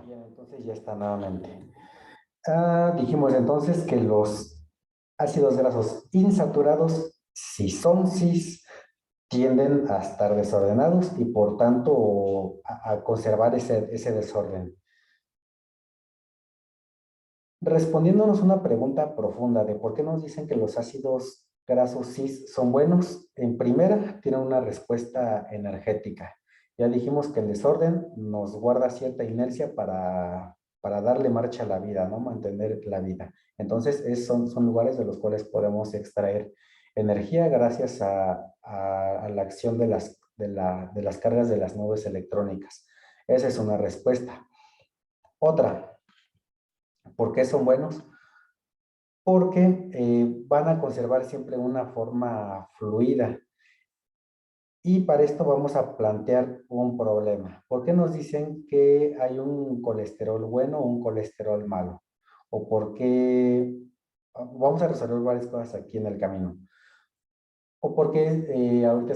Bien, entonces ya está nuevamente. Dijimos entonces que los ácidos grasos insaturados, si son cis, tienden a estar desordenados y por tanto a conservar ese desorden. Respondiéndonos una pregunta profunda de por qué nos dicen que los ácidos grasos cis son buenos, en primera tienen una respuesta energética. Ya dijimos que el desorden nos guarda cierta inercia para darle marcha a la vida, ¿no? Mantener la vida. Entonces, son lugares de los cuales podemos extraer energía gracias a la acción de las cargas de las nubes electrónicas. Esa es una respuesta. Otra, ¿por qué son buenos? Porque van a conservar siempre una forma fluida. Y para esto vamos a plantear un problema. ¿Por qué nos dicen que hay un colesterol bueno o un colesterol malo? ¿O por qué? Vamos a resolver varias cosas aquí en el camino. ¿O por qué ahorita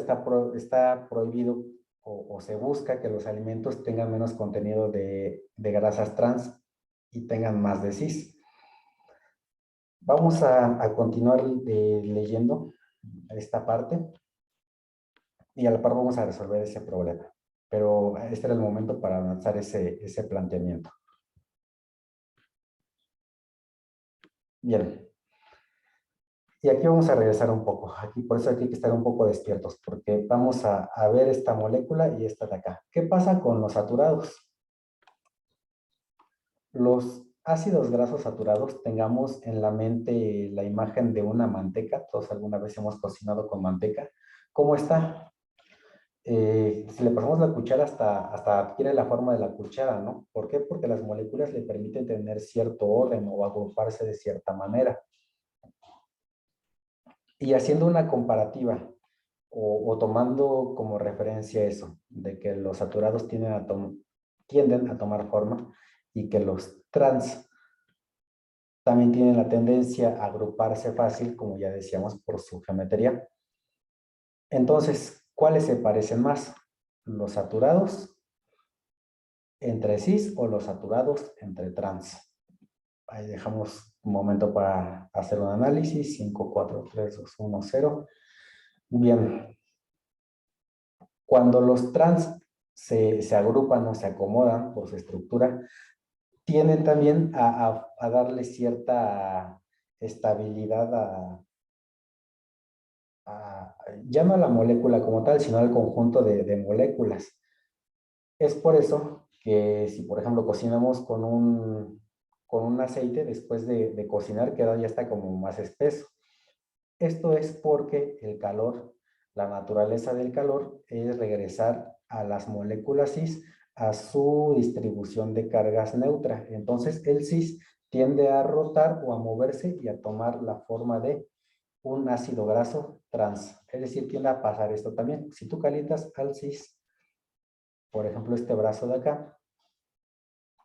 está prohibido o se busca que los alimentos tengan menos contenido de grasas trans y tengan más de cis? Vamos a continuar leyendo esta parte y a la par vamos a resolver ese problema. Pero este era el momento para lanzar ese planteamiento. Bien. Y aquí vamos a regresar un poco. Aquí, por eso hay que estar un poco despiertos, porque vamos a ver esta molécula y esta de acá. ¿Qué pasa con los saturados? Los ácidos grasos saturados, tengamos en la mente la imagen de una manteca. Todos alguna vez hemos cocinado con manteca. ¿Cómo está? Si le pasamos la cuchara hasta adquiere la forma de la cuchara, ¿no? ¿Por qué? Porque las moléculas le permiten tener cierto orden o agruparse de cierta manera. Y haciendo una comparativa o tomando como referencia eso, de que los saturados tienden a tomar forma y que los trans también tienen la tendencia a agruparse fácil, como ya decíamos, por su geometría. Entonces, ¿cuáles se parecen más? ¿Los saturados entre cis o los saturados entre trans? Ahí dejamos un momento para hacer un análisis. 5, 4, 3, 2, 1, 0. Bien. Cuando los trans se agrupan o se acomodan por su estructura, tienden también a darle cierta estabilidad ya no a la molécula como tal, sino al conjunto de moléculas. Es por eso que si, por ejemplo, cocinamos con un aceite, después de cocinar, queda ya está como más espeso. Esto es porque el calor, la naturaleza del calor, es regresar a las moléculas cis a su distribución de cargas neutra. Entonces, el cis tiende a rotar o a moverse y a tomar la forma de un ácido graso trans. Es decir, tiende a pasar esto también. Si tú calientas al cis, por ejemplo, este brazo de acá,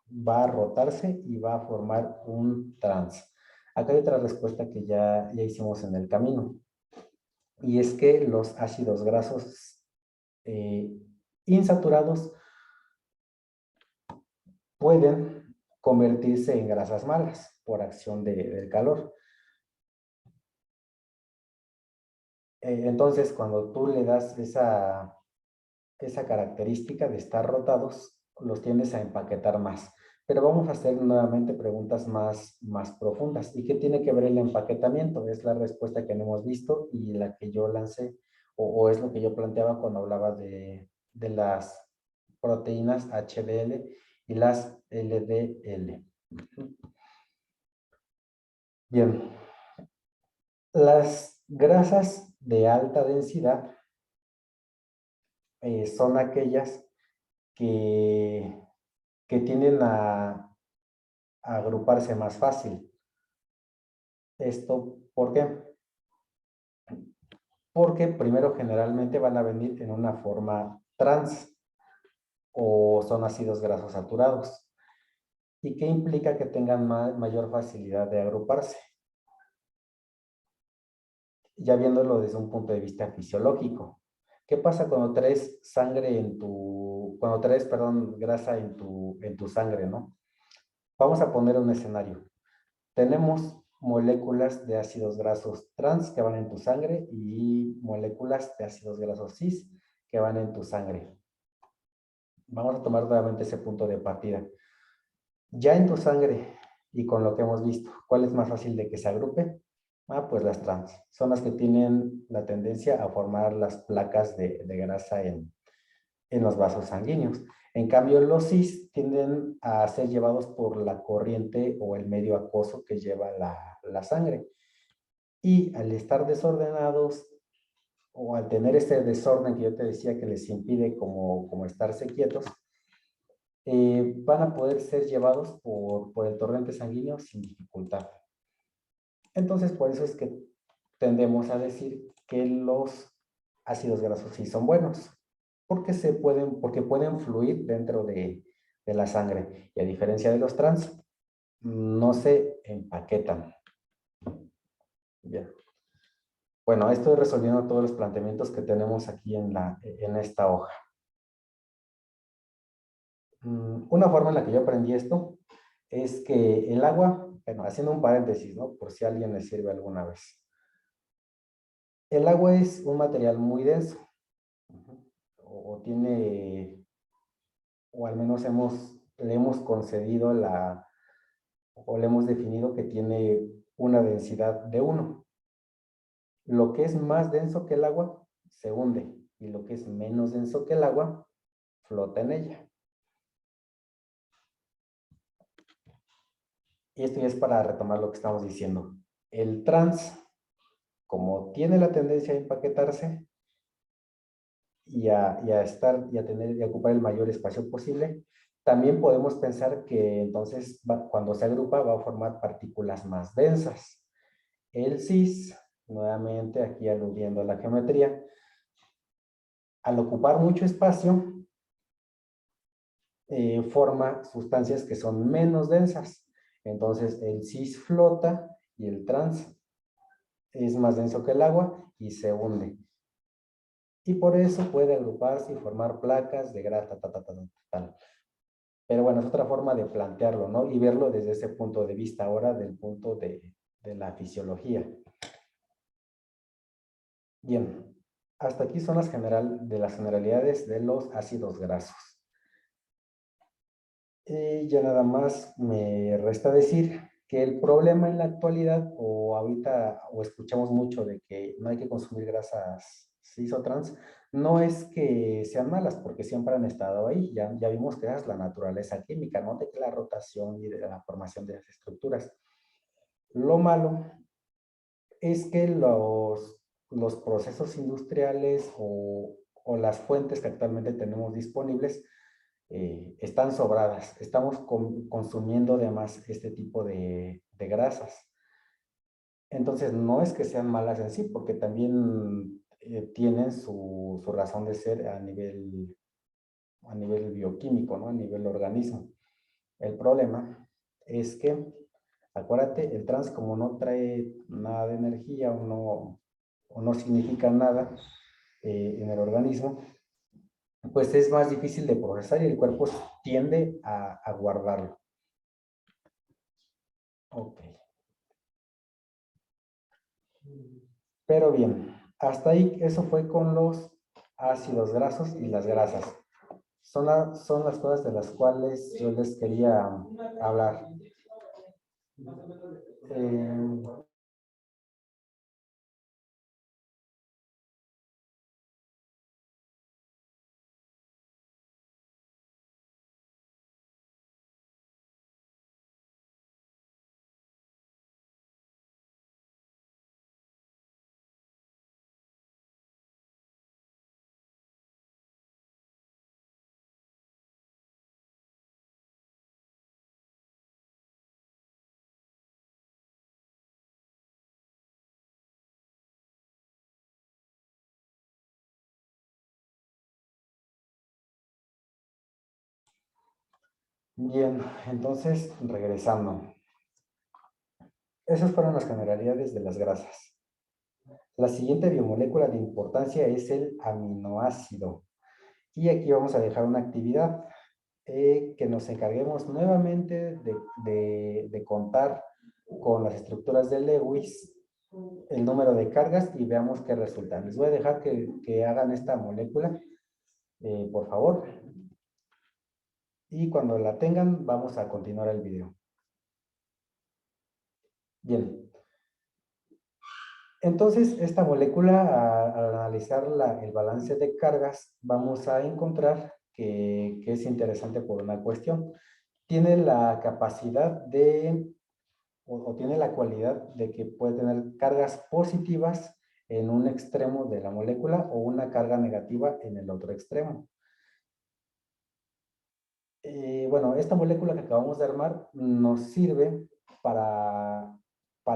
va a rotarse y va a formar un trans. Acá hay otra respuesta que ya hicimos en el camino. Y es que los ácidos grasos eh, insaturados pueden convertirse en grasas malas por acción del calor. Entonces, cuando tú le das esa característica de estar rotados, los tiendes a empaquetar más. Pero vamos a hacer nuevamente preguntas más profundas. ¿Y qué tiene que ver el empaquetamiento? Es la respuesta que no hemos visto y la que yo lancé, o es lo que yo planteaba cuando hablaba de las proteínas HDL y las LDL. Bien, las grasas de alta densidad son aquellas que, que tienden a agruparse más fácil. ¿Esto por qué? Porque primero generalmente van a venir en una forma trans o son ácidos grasos saturados. ¿Y qué implica que tengan mayor facilidad de agruparse? Ya viéndolo desde un punto de vista fisiológico. ¿Qué pasa cuando traes sangre cuando traes, perdón, grasa en tu sangre, ¿no? Vamos a poner un escenario. Tenemos moléculas de ácidos grasos trans que van en tu sangre y moléculas de ácidos grasos cis que van en tu sangre. Vamos a tomar nuevamente ese punto de partida. Ya en tu sangre y con lo que hemos visto, ¿cuál es más fácil de que se agrupe? Pues las trans. Son las que tienen la tendencia a formar las placas de grasa en los vasos sanguíneos. En cambio, los cis tienden a ser llevados por la corriente o el medio acuoso que lleva la sangre. Y al estar desordenados o al tener este desorden que yo te decía que les impide como estarse quietos, van a poder ser llevados por el torrente sanguíneo sin dificultad. Entonces, por eso es que tendemos a decir que los ácidos grasos sí son buenos, porque pueden fluir dentro de la sangre. Y a diferencia de los trans, no se empaquetan. Bien. Bueno, estoy resolviendo todos los planteamientos que tenemos aquí en esta hoja. Una forma en la que yo aprendí esto es que el agua, bueno, haciendo un paréntesis, ¿no? Por si a alguien le sirve alguna vez. El agua es un material muy denso, o tiene, o al menos le hemos concedido o le hemos definido que tiene una densidad de 1. Lo que es más denso que el agua se hunde, y lo que es menos denso que el agua flota en ella. Y esto ya es para retomar lo que estamos diciendo. El trans, como tiene la tendencia a empaquetarse y a ocupar el mayor espacio posible, también podemos pensar que entonces cuando se agrupa va a formar partículas más densas. El cis, nuevamente aquí aludiendo a la geometría, al ocupar mucho espacio, forma sustancias que son menos densas. Entonces el cis flota y el trans es más denso que el agua y se hunde. Y por eso puede agruparse y formar placas de grasa, tal. Pero bueno, es otra forma de plantearlo, ¿no? Y verlo desde ese punto de vista ahora, del punto de la fisiología. Bien, hasta aquí son las generalidades de los ácidos grasos. Y ya nada más me resta decir que el problema en la actualidad, o ahorita, o escuchamos mucho de que no hay que consumir grasas cis o trans, no es que sean malas, porque siempre han estado ahí. Ya vimos que es la naturaleza química, ¿no? De que la rotación y de la formación de las estructuras. Lo malo es que los procesos industriales o las fuentes que actualmente tenemos disponibles están sobradas. Estamos consumiendo además este tipo de grasas. Entonces, no es que sean malas en sí, porque también tienen su razón de ser a nivel bioquímico, ¿no? A nivel organismo. El problema es que, acuérdate, el trans como no trae nada de energía o no significa nada en el organismo, pues es más difícil de procesar y el cuerpo tiende a guardarlo. Ok. Pero bien, hasta ahí eso fue con los ácidos grasos y las grasas. Son las cosas de las cuales yo les quería hablar. Eh, bien, entonces regresando. Esas fueron las generalidades de las grasas. La siguiente biomolécula de importancia es el aminoácido. Y aquí vamos a dejar una actividad que nos encarguemos nuevamente de contar con las estructuras de Lewis el número de cargas y veamos qué resulta. Les voy a dejar que hagan esta molécula, por favor. Y cuando la tengan, vamos a continuar el video. Bien. Entonces, esta molécula, al analizar el balance de cargas, vamos a encontrar que es interesante por una cuestión. Tiene la capacidad o tiene la cualidad de que puede tener cargas positivas en un extremo de la molécula o una carga negativa en el otro extremo. Bueno, esta molécula que acabamos de armar nos sirve para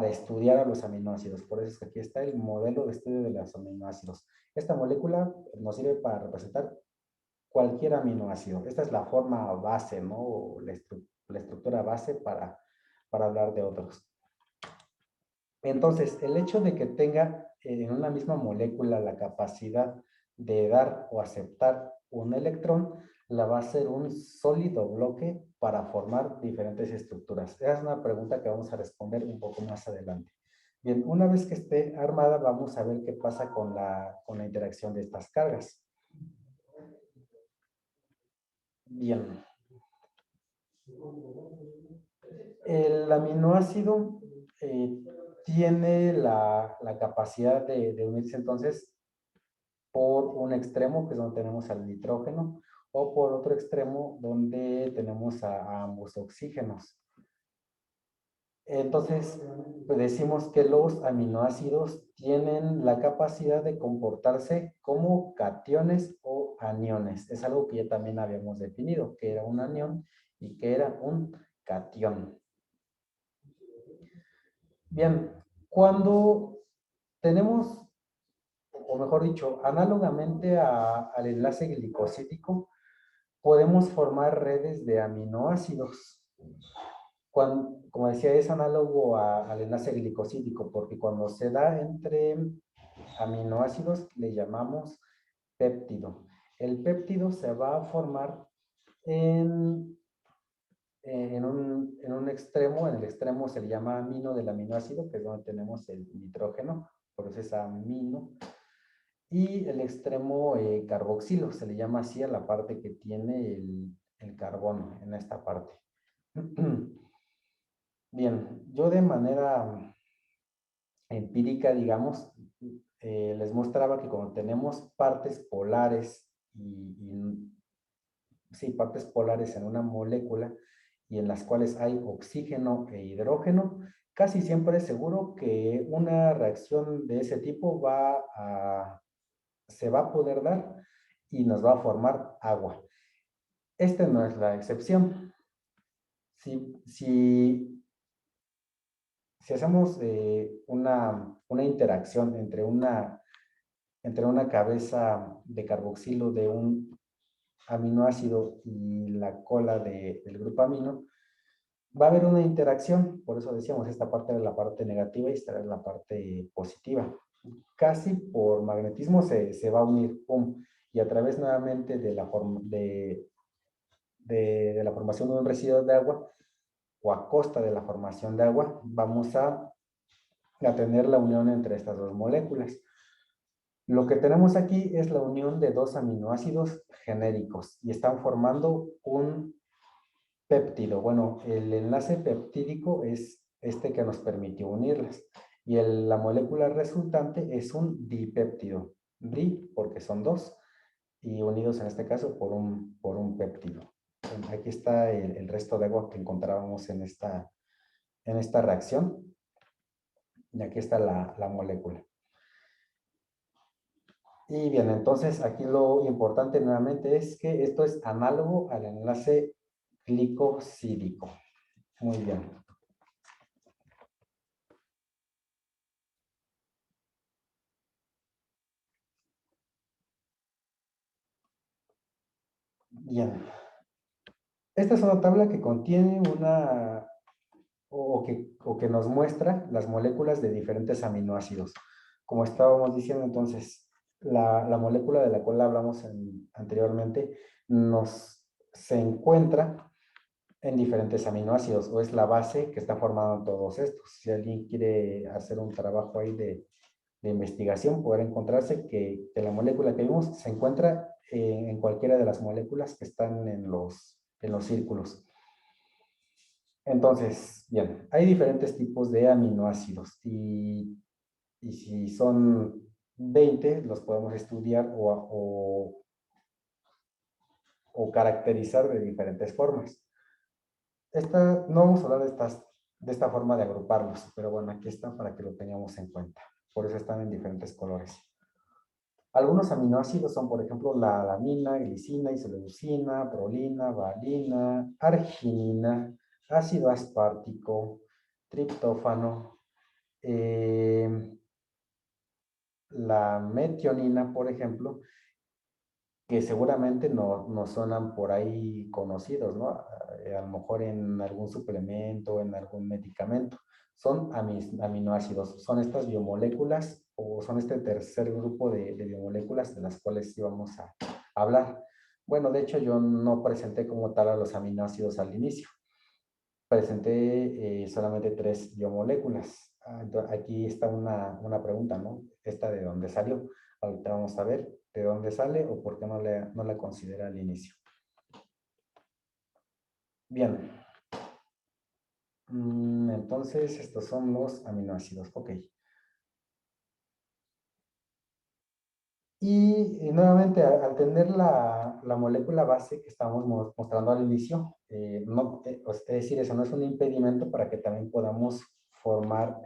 estudiar a los aminoácidos. Por eso es que aquí está el modelo de estudio de los aminoácidos. Esta molécula nos sirve para representar cualquier aminoácido. Esta es la forma base, ¿no? O la estructura base para hablar de otros. Entonces, el hecho de que tenga en una misma molécula la capacidad de dar o aceptar un electrón, la va a hacer un sólido bloque para formar diferentes estructuras. Esa es una pregunta que vamos a responder un poco más adelante. Bien, una vez que esté armada, vamos a ver qué pasa con la interacción de estas cargas. Bien. El aminoácido tiene la capacidad de unirse entonces por un extremo, que es donde tenemos al nitrógeno, o por otro extremo donde tenemos a ambos oxígenos. Entonces, pues decimos que los aminoácidos tienen la capacidad de comportarse como cationes o aniones. Es algo que ya también habíamos definido, que era un anión y que era un catión. Bien, cuando tenemos, o mejor dicho, análogamente al enlace glicosídico, podemos formar redes de aminoácidos. Como decía, es análogo al enlace glicosídico, porque cuando se da entre aminoácidos le llamamos péptido. El péptido se va a formar en un extremo, en el extremo se le llama amino del aminoácido, que es donde tenemos el nitrógeno, por eso es amino, y el extremo carboxilo, se le llama así a la parte que tiene el carbono, en esta parte. Bien, yo de manera empírica, digamos, les mostraba que cuando tenemos partes polares sí, partes polares en una molécula y en las cuales hay oxígeno e hidrógeno, casi siempre es seguro que una reacción de ese tipo se va a poder dar y nos va a formar agua. Esta no es la excepción. Si hacemos una interacción entre una cabeza de carboxilo de un aminoácido y la cola del grupo amino, va a haber una interacción, por eso decíamos, esta parte era la parte negativa y esta era la parte positiva. Casi por magnetismo se va a unir, pum, y a través nuevamente de la formación de un residuo de agua, o a costa de la formación de agua, vamos a tener la unión entre estas dos moléculas. Lo que tenemos aquí es la unión de dos aminoácidos genéricos y están formando un péptido. Bueno, el enlace peptídico es este que nos permitió unirlas. Y la molécula resultante es un dipéptido. Di porque son dos y unidos en este caso por un péptido. Aquí está el resto de agua que encontrábamos en esta reacción. Y aquí está la molécula. Y bien, entonces aquí lo importante nuevamente es que esto es análogo al enlace glicosídico. Muy bien. Bien. Esta es una tabla que contiene o que nos muestra las moléculas de diferentes aminoácidos. Como estábamos diciendo, entonces, la molécula de la cual hablamos anteriormente se encuentra en diferentes aminoácidos, o es la base que está formando todos estos. Si alguien quiere hacer un trabajo ahí de investigación, podrá encontrarse que la molécula que vimos se encuentra en cualquiera de las moléculas que están en los círculos. Entonces, bien, hay diferentes tipos de aminoácidos y si son 20, los podemos estudiar o caracterizar de diferentes formas. No vamos a hablar de esta forma de agruparlos, pero bueno, aquí está para que lo tengamos en cuenta. Por eso están en diferentes colores. Algunos aminoácidos son, por ejemplo, la alanina, glicina, isoleucina, prolina, valina, arginina, ácido aspartico, triptófano, la metionina, por ejemplo, que seguramente no suenan por ahí conocidos, ¿no? A lo mejor en algún suplemento, en algún medicamento. Son aminoácidos, son estas biomoléculas o son este tercer grupo de biomoléculas de las cuales íbamos a hablar. Bueno, de hecho yo no presenté como tal a los aminoácidos al inicio. Presenté solamente 3 biomoléculas. Aquí está una pregunta, ¿no? ¿Esta de dónde salió? Ahorita vamos a ver de dónde sale o por qué no la considera al inicio. Bien. Entonces, estos son los aminoácidos. Ok. Y nuevamente, al tener la molécula base que estamos mostrando al inicio, es decir, eso no es un impedimento para que también podamos formar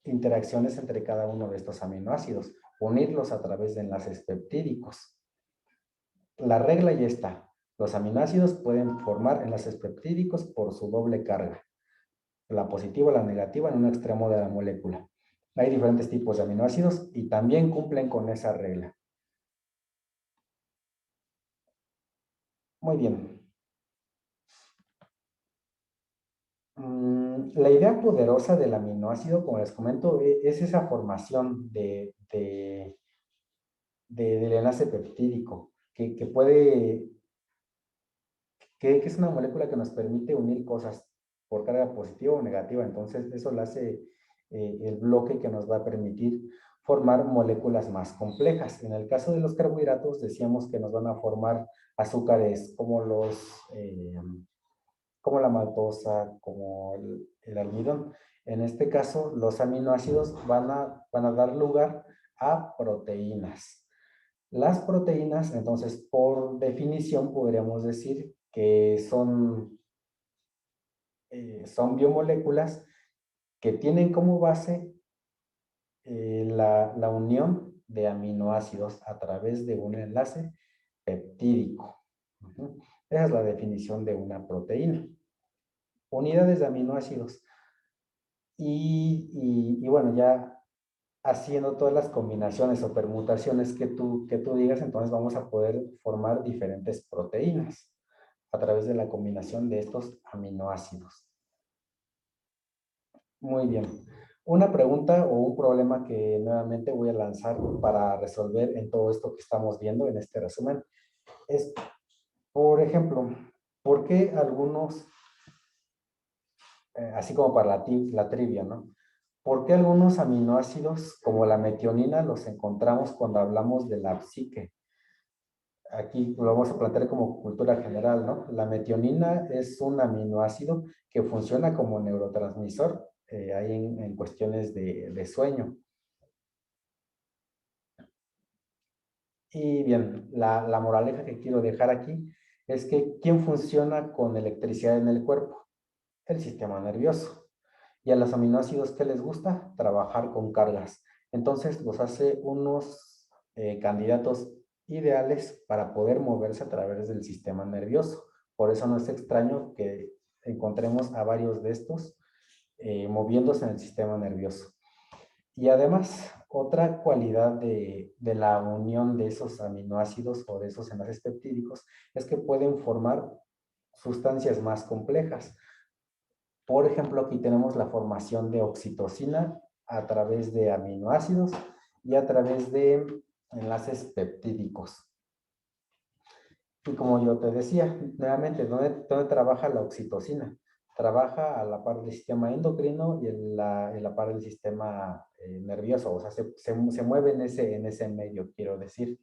interacciones entre cada uno de estos aminoácidos, unirlos a través de enlaces peptídicos. La regla ya está. Los aminoácidos pueden formar enlaces peptídicos por su doble carga, la positiva o la negativa en un extremo de la molécula. Hay diferentes tipos de aminoácidos y también cumplen con esa regla. Muy bien. La idea poderosa del aminoácido, como les comento, es esa formación del enlace peptídico, que es una molécula que nos permite unir cosas por carga positiva o negativa. Entonces, eso le hace el bloque que nos va a permitir formar moléculas más complejas. En el caso de los carbohidratos, decíamos que nos van a formar azúcares como la maltosa, como el almidón. En este caso, los aminoácidos van a dar lugar a proteínas. Las proteínas, entonces, por definición, podríamos decir que son biomoléculas que tienen como base la unión de aminoácidos a través de un enlace peptídico. Esa es la definición de una proteína. Unidades de aminoácidos. Y bueno, ya haciendo todas las combinaciones o permutaciones que tú digas, entonces vamos a poder formar diferentes proteínas a través de la combinación de estos aminoácidos. Muy bien. Una pregunta o un problema que nuevamente voy a lanzar para resolver en todo esto que estamos viendo en este resumen es, por ejemplo, ¿por qué algunos, así como para la trivia, ¿no? ¿Por qué algunos aminoácidos como la metionina los encontramos cuando hablamos de la psique? Aquí lo vamos a plantear como cultura general, ¿no? La metionina es un aminoácido que funciona como neurotransmisor ahí en cuestiones de sueño. Y bien, la moraleja que quiero dejar aquí es que ¿quién funciona con electricidad en el cuerpo? El sistema nervioso. Y a los aminoácidos, ¿qué les gusta? Trabajar con cargas. Entonces los hace unos candidatos ideales para poder moverse a través del sistema nervioso. Por eso no es extraño que encontremos a varios de estos moviéndose en el sistema nervioso. Y además, otra cualidad de la unión de esos aminoácidos o de esos enlaces peptídicos es que pueden formar sustancias más complejas. Por ejemplo, aquí tenemos la formación de oxitocina a través de aminoácidos y a través de enlaces peptídicos. Y como yo te decía, nuevamente, ¿dónde trabaja la oxitocina? Trabaja a la par del sistema endocrino y en la par del sistema nervioso, o sea, se mueve en ese medio, quiero decir.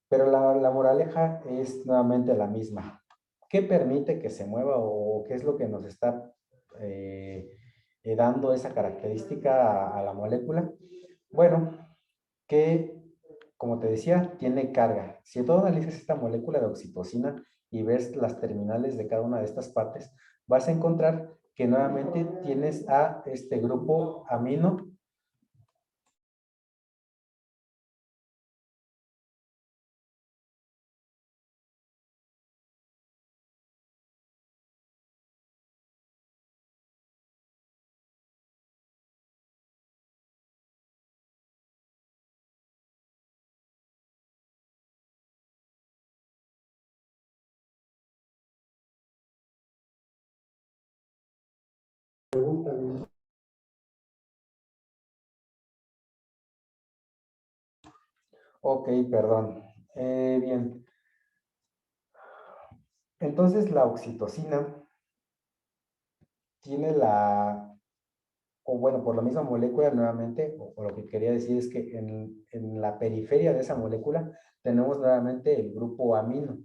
Pero la moraleja es nuevamente la misma. ¿Qué permite que se mueva o qué es lo que nos está dando esa característica a la molécula? Bueno, que, como te decía, tiene carga. Si tú analizas esta molécula de oxitocina y ves las terminales de cada una de estas partes, vas a encontrar que nuevamente tienes a este grupo amino. Ok, perdón. Bien. Entonces la oxitocina tiene o bueno, por la misma molécula nuevamente, o lo que quería decir es que en la periferia de esa molécula tenemos nuevamente el grupo amino.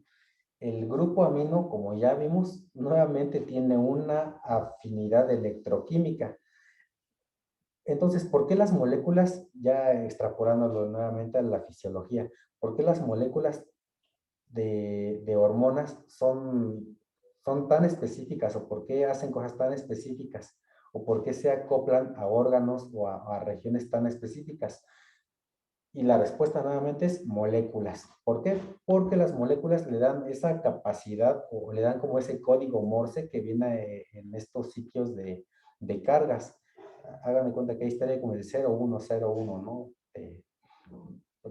El grupo amino, como ya vimos, nuevamente tiene una afinidad electroquímica. Entonces, ¿por qué las moléculas, ya extrapolándolo nuevamente a la fisiología, por qué las moléculas de hormonas son tan específicas o por qué hacen cosas tan específicas o por qué se acoplan a órganos o a regiones tan específicas? Y la respuesta nuevamente es moléculas. ¿Por qué? Porque las moléculas le dan esa capacidad o le dan como ese código Morse que viene en estos sitios de cargas. Háganme cuenta que ahí estaría como el 0101, ¿no?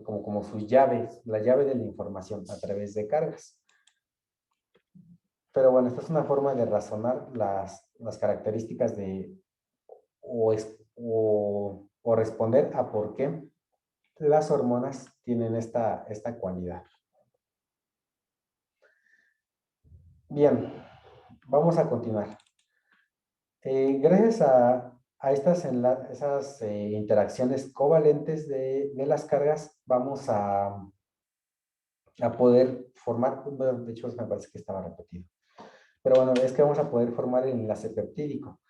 Como sus llaves, la llave de la información a través de cargas. Pero bueno, esta es una forma de razonar las características de o responder a por qué las hormonas tienen esta cualidad. Bien, vamos a continuar. Gracias a esas interacciones covalentes de las cargas, vamos a poder formar, bueno, de hecho me parece que estaba repetido, pero bueno, es que vamos a poder formar el enlace peptídico.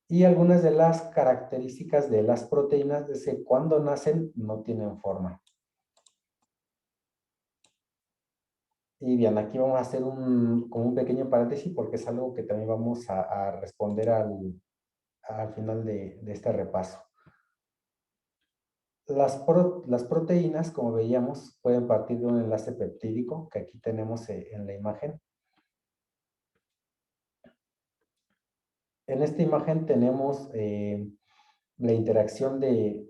Y algunas de las características de las proteínas es que cuando nacen no tienen forma. Y bien, aquí vamos a hacer como un pequeño paréntesis porque es algo que también vamos a responder al final de este repaso. Las proteínas, como veíamos, pueden partir de un enlace peptídico que aquí tenemos en la imagen. En esta imagen tenemos la interacción de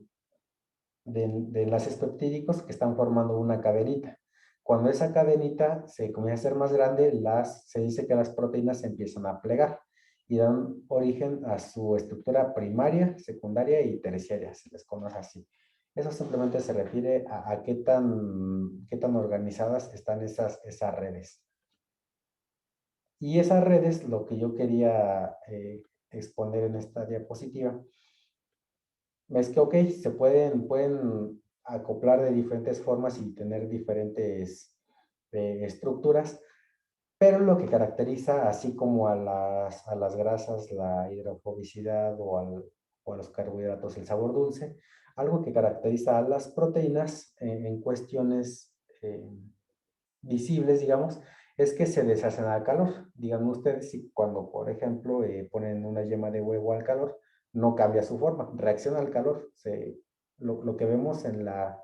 enlaces peptídicos que están formando una cadenita. Cuando esa cadenita se comienza a hacer más grande, se dice que las proteínas se empiezan a plegar y dan origen a su estructura primaria, secundaria y terciaria, se les conoce así. Eso simplemente se refiere a qué tan organizadas están esas redes. Y esas redes, lo que yo quería exponer en esta diapositiva, es que, ok, se pueden acoplar de diferentes formas y tener diferentes estructuras, pero lo que caracteriza, así como a las grasas, la hidrofobicidad o a los carbohidratos, el sabor dulce, algo que caracteriza a las proteínas en cuestiones visibles, digamos, es que se deshacen al calor. Digan ustedes si cuando, por ejemplo, ponen una yema de huevo al calor, no cambia su forma, reacciona al calor. Lo que vemos en la,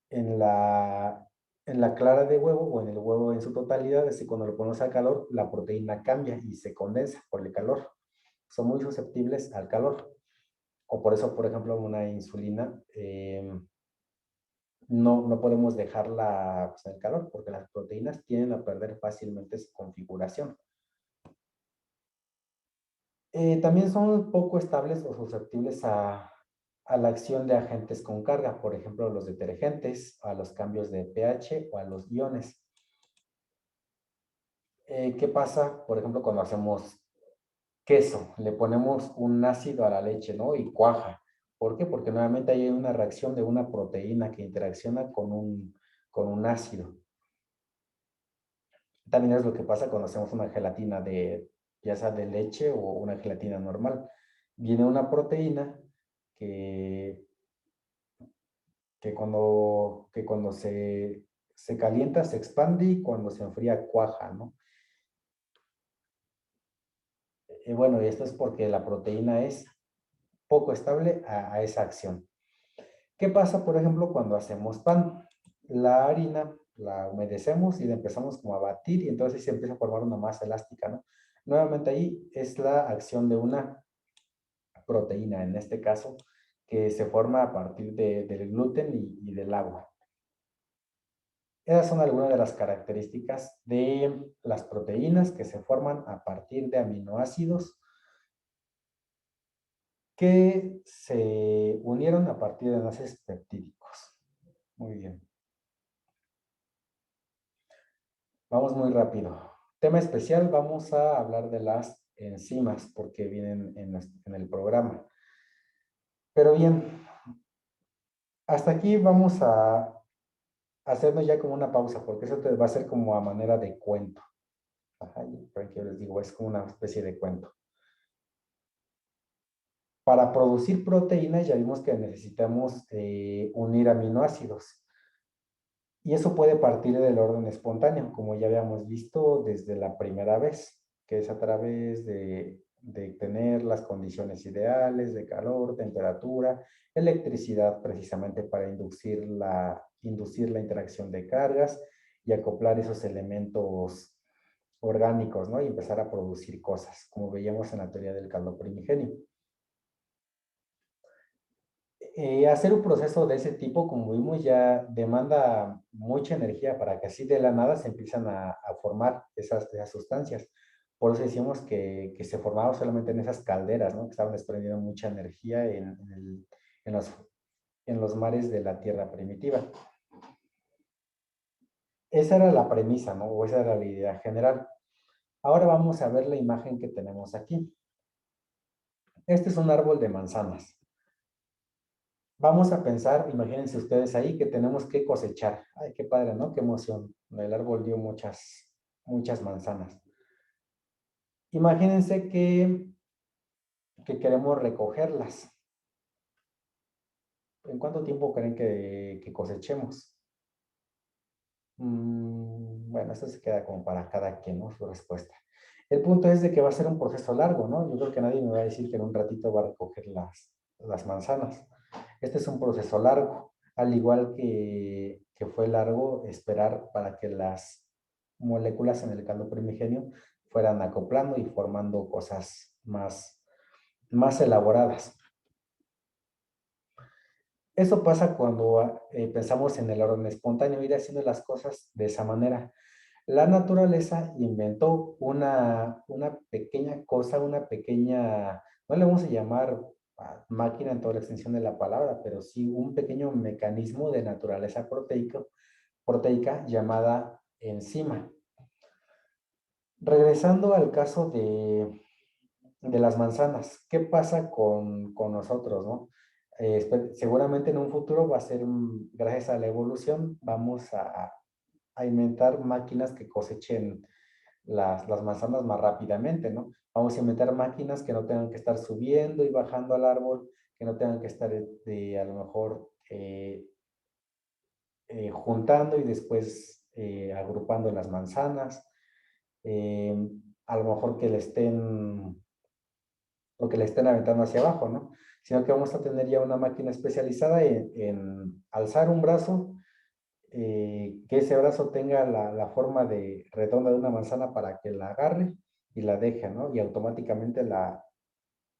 en la clara de huevo o en el huevo en su totalidad es que cuando lo ponemos al calor, la proteína cambia y se condensa por el calor. Son muy susceptibles al calor. O por eso, por ejemplo, una insulina no podemos dejarla pues, en el calor porque las proteínas tienden a perder fácilmente su configuración. También son poco estables o susceptibles a la acción de agentes con carga, por ejemplo, los detergentes, a los cambios de pH o a los iones. ¿Qué pasa, por ejemplo, cuando hacemos queso? Le ponemos un ácido a la leche, ¿no? Y cuaja. ¿Por qué? Porque nuevamente hay una reacción de una proteína que interacciona con un ácido. También es lo que pasa cuando hacemos una gelatina de, ya sea de leche o una gelatina normal. Viene una proteína que, que cuando se calienta se expande y cuando se enfría cuaja, ¿no? Y bueno, y esto es porque la proteína es poco estable a esa acción. ¿Qué pasa, por ejemplo, cuando hacemos pan? La harina la humedecemos y la empezamos como a batir y entonces se empieza a formar una masa elástica, ¿no? Nuevamente ahí es la acción de una proteína, en este caso, que se forma a partir del gluten y del agua. Esas son algunas de las características de las proteínas que se forman a partir de aminoácidos que se unieron a partir de enlaces peptídicos. Muy bien. Vamos muy rápido. Tema especial, vamos a hablar de las enzimas porque vienen en el programa. Pero bien, hasta aquí vamos a hacernos ya como una pausa porque eso te va a ser como a manera de cuento. Ajá, yo les digo, es como una especie de cuento. Para producir proteínas ya vimos que necesitamos unir aminoácidos. Y eso puede partir del orden espontáneo, como ya habíamos visto desde la primera vez, que es a través de tener las condiciones ideales de calor, temperatura, electricidad, precisamente para inducir la interacción de cargas y acoplar esos elementos orgánicos, ¿no? Y empezar a producir cosas, como veíamos en la teoría del calor primigenio. Hacer un proceso de ese tipo, como vimos, ya demanda mucha energía para que así de la nada se empiezan a formar esas sustancias. Por eso decimos que se formaba solamente en esas calderas, ¿no? Que estaban desprendiendo mucha energía en los, en los mares de la Tierra primitiva. Esa era la premisa, ¿no? O esa era la idea general. Ahora vamos a ver la imagen que tenemos aquí. Este es un árbol de manzanas. Vamos a pensar, imagínense ustedes ahí que tenemos que cosechar. Ay, qué padre, ¿no? Qué emoción. El árbol dio muchas manzanas. Imagínense que queremos recogerlas. ¿En cuánto tiempo creen que cosechemos? Bueno, esto se queda como para cada quien, ¿no? Su respuesta. El punto es de que va a ser un proceso largo, ¿no? Yo creo que nadie me va a decir que en un ratito va a recoger las manzanas. Este es un proceso largo, al igual que fue largo esperar para que las moléculas en el caldo primigenio fueran acoplando y formando cosas más elaboradas. Eso pasa cuando pensamos en el orden espontáneo, ir haciendo las cosas de esa manera. La naturaleza inventó una pequeña cosa, una pequeña, no le vamos a llamar máquina en toda la extensión de la palabra, pero sí un pequeño mecanismo de naturaleza proteica llamada enzima. Regresando al caso de las manzanas, ¿qué pasa con nosotros, no? Seguramente en un futuro va a ser, gracias a la evolución, vamos a inventar máquinas que cosechen las manzanas más rápidamente, ¿no? Vamos a inventar máquinas que no tengan que estar subiendo y bajando al árbol, que no tengan que estar a lo mejor juntando y después agrupando las manzanas, eh, a lo mejor que le estén aventando hacia abajo, ¿no? Sino que vamos a tener ya una máquina especializada en alzar un brazo, que ese brazo tenga la forma de redonda de una manzana para que la agarre y la deje, ¿no? Y automáticamente la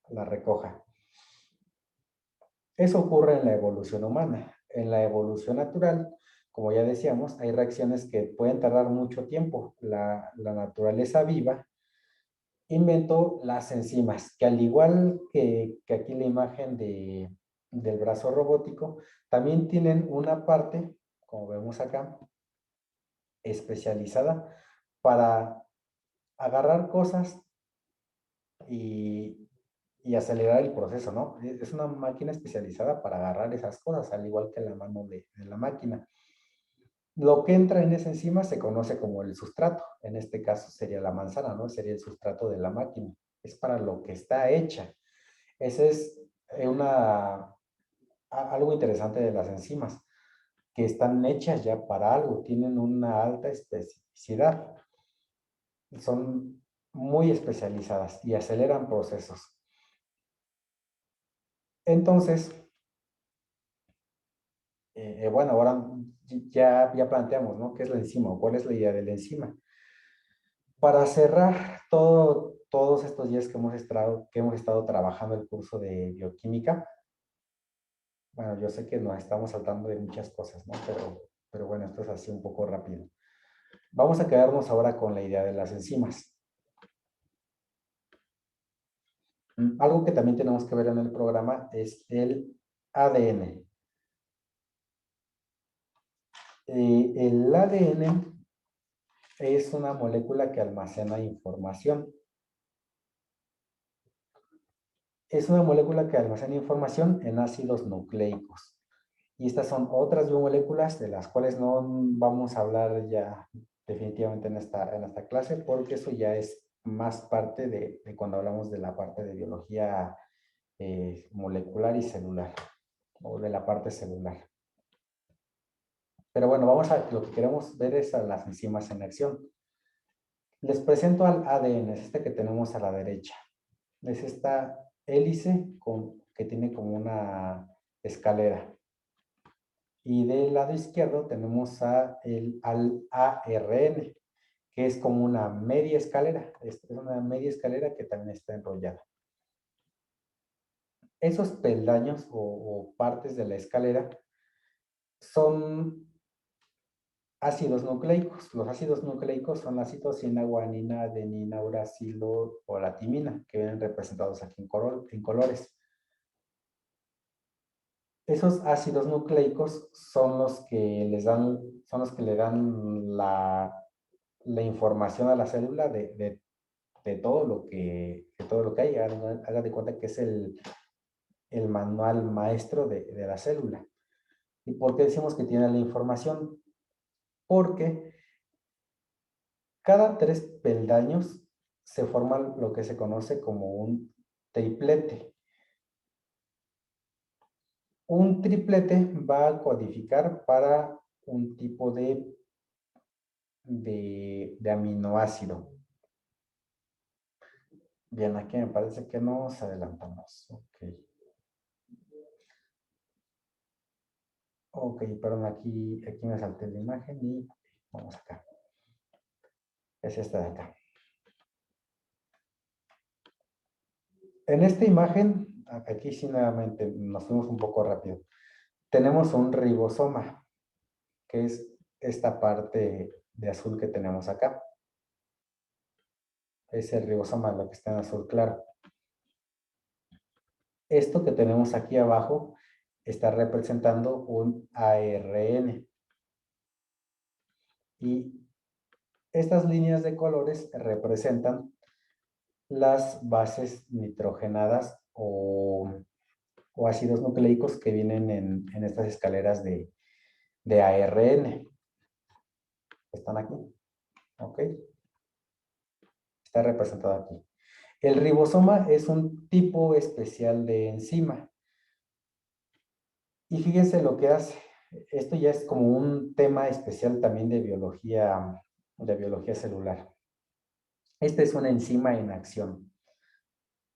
recoja. Eso ocurre en la evolución humana. En la evolución natural, como ya decíamos, hay reacciones que pueden tardar mucho tiempo. La naturaleza viva inventó las enzimas, que al igual que aquí la imagen del brazo robótico, también tienen una parte, como vemos acá, especializada para agarrar cosas y, y acelerar el proceso, ¿no? Es una máquina especializada para agarrar esas cosas, al igual que la mano de la máquina. Lo que entra en esa enzima se conoce como el sustrato. En este caso sería la manzana, ¿no? Sería el sustrato de la máquina. Es para lo que está hecha. Ese es algo interesante de las enzimas, que están hechas ya para algo, tienen una alta especificidad, son muy especializadas y aceleran procesos. Entonces, bueno, ahora ya planteamos, ¿no? ¿Qué es la enzima o cuál es la idea de la enzima? Para cerrar todos estos días que hemos estado trabajando el curso de bioquímica, bueno, yo sé que nos estamos saltando de muchas cosas, ¿no? Pero bueno, esto es así un poco rápido. Vamos a quedarnos ahora con la idea de las enzimas. Algo que también tenemos que ver en el programa es el ADN. El ADN es una molécula que almacena información. Es una molécula que almacena información en ácidos nucleicos. Y estas son otras biomoléculas de las cuales no vamos a hablar ya definitivamente en esta clase, porque eso ya es más parte de cuando hablamos de la parte de biología molecular y celular, o de la parte celular. Pero bueno, lo que queremos ver es a las enzimas en acción. Les presento al ADN, es este que tenemos a la derecha. Es esta hélice que tiene como una escalera. Y del lado izquierdo tenemos al ARN, que es como una media escalera. Es una media escalera que también está enrollada. Esos peldaños o partes de la escalera son ácidos nucleicos. Los ácidos nucleicos son la citosina, guanina, adenina, uracilo o la timina, que vienen representados aquí en colores. Esos ácidos nucleicos son los que le dan la información a la célula de todo lo que hay. Haga de cuenta que es el manual maestro de la célula. ¿Y por qué decimos que tiene la información? Porque cada 3 peldaños se forma lo que se conoce como un triplete. Un triplete va a codificar para un tipo de aminoácido. Bien, aquí me parece que nos adelantamos. Ok, perdón, aquí me salté la imagen y vamos acá. Es esta de acá. En esta imagen, aquí sí nuevamente nos fuimos un poco rápido. Tenemos un ribosoma, que es esta parte de azul que tenemos acá. Es el ribosoma, lo que está en azul claro. Esto que tenemos aquí abajo está representando un ARN. Y estas líneas de colores representan las bases nitrogenadas o ácidos nucleicos que vienen en estas escaleras de ARN. Están aquí, ¿ok? Está representado aquí. El ribosoma es un tipo especial de enzima. Y fíjense lo que hace. Esto ya es como un tema especial también de biología celular. Esta es una enzima en acción.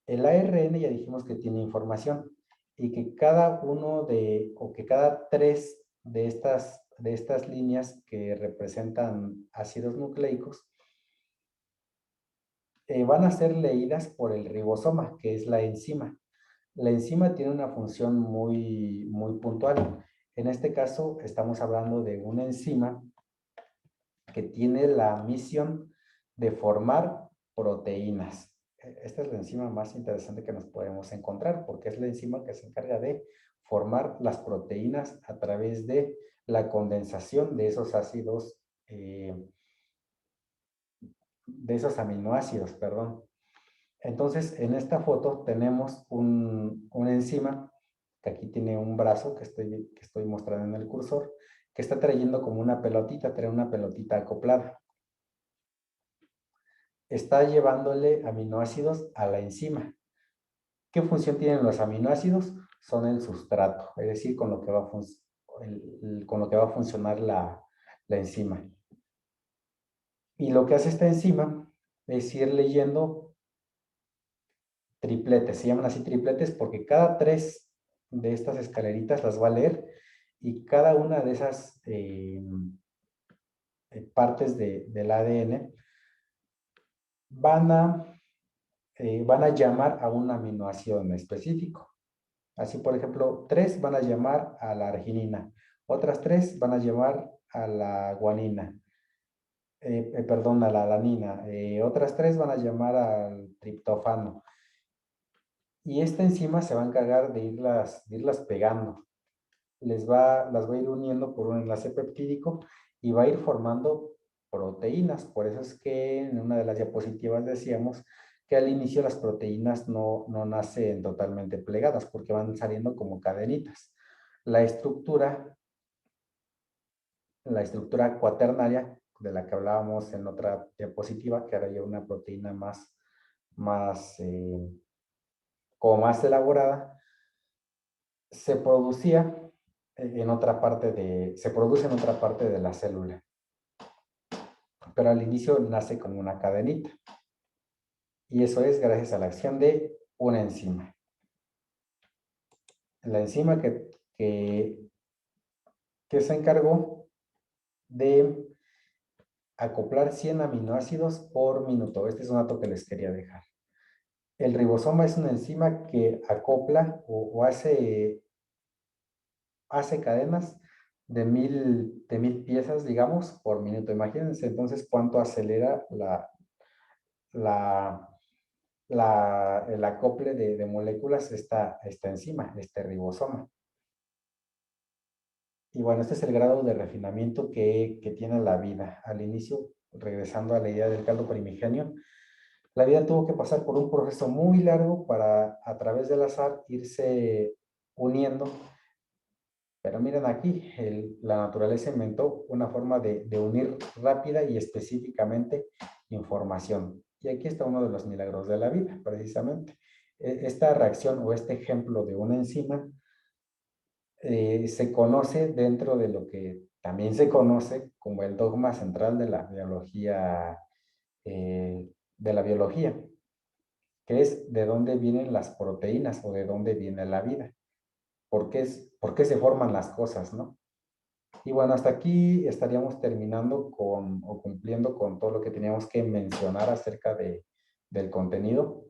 El ARN ya dijimos que tiene información y que cada 3 de estas líneas que representan ácidos nucleicos van a ser leídas por el ribosoma, que es la enzima. La enzima tiene una función muy, muy puntual. En este caso, estamos hablando de una enzima que tiene la misión de formar proteínas. Esta es la enzima más interesante que nos podemos encontrar porque es la enzima que se encarga de formar las proteínas a través de la condensación de esos ácidos, de esos aminoácidos, perdón. Entonces, en esta foto tenemos una enzima que aquí tiene un brazo que estoy mostrando en el cursor, que está trayendo como una pelotita, trae una pelotita acoplada. Está llevándole aminoácidos a la enzima. ¿Qué función tienen los aminoácidos? Son el sustrato, es decir, con lo que va a funcionar la enzima. Y lo que hace esta enzima es ir leyendo tripletes, se llaman así tripletes porque cada 3 de estas escaleritas las va a leer y cada una de esas partes del ADN van a llamar a un aminoácido en específico. Así, por ejemplo, 3 van a llamar a la arginina, otras 3 van a llamar a la guanina, perdón, a la alanina, otras 3 van a llamar al triptofano. Y esta enzima se va a encargar de irlas pegando. Las va a ir uniendo por un enlace peptídico y va a ir formando proteínas. Por eso es que en una de las diapositivas decíamos que al inicio las proteínas no nacen totalmente plegadas porque van saliendo como cadenitas. La estructura cuaternaria de la que hablábamos en otra diapositiva, que era ya una proteína como más elaborada, se produce en otra parte de la célula, pero al inicio nace como una cadenita. Y eso es gracias a la acción de una enzima. La enzima que se encargó de acoplar 100 aminoácidos por minuto. Este es un dato que les quería dejar. El ribosoma es una enzima que acopla o hace cadenas de mil piezas, digamos, por minuto. Imagínense entonces cuánto acelera el acople de moléculas esta enzima, este ribosoma. Y bueno, este es el grado de refinamiento que tiene la vida. Al inicio, regresando a la idea del caldo primigenio, la vida tuvo que pasar por un proceso muy largo para, a través del azar, irse uniendo. Pero miren aquí, la naturaleza inventó una forma de unir rápida y específicamente información. Y aquí está uno de los milagros de la vida, precisamente. Esta reacción o este ejemplo de una enzima se conoce dentro de lo que también se conoce como el dogma central de la biología, que es de dónde vienen las proteínas o de dónde viene la vida, por qué se forman las cosas, ¿no? Y bueno, hasta aquí estaríamos terminando o cumpliendo con todo lo que teníamos que mencionar acerca del contenido.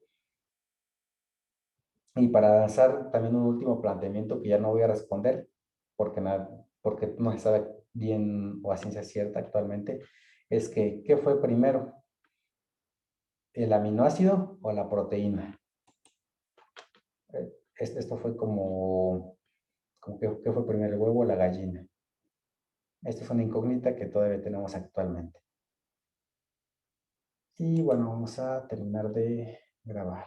Y para lanzar también un último planteamiento que ya no voy a responder porque no se sabe bien o a ciencia cierta actualmente, es que ¿qué fue primero? ¿El aminoácido o la proteína? Esto fue como ¿qué fue primero, el huevo o la gallina? Esto es una incógnita que todavía tenemos actualmente. Y bueno, vamos a terminar de grabar.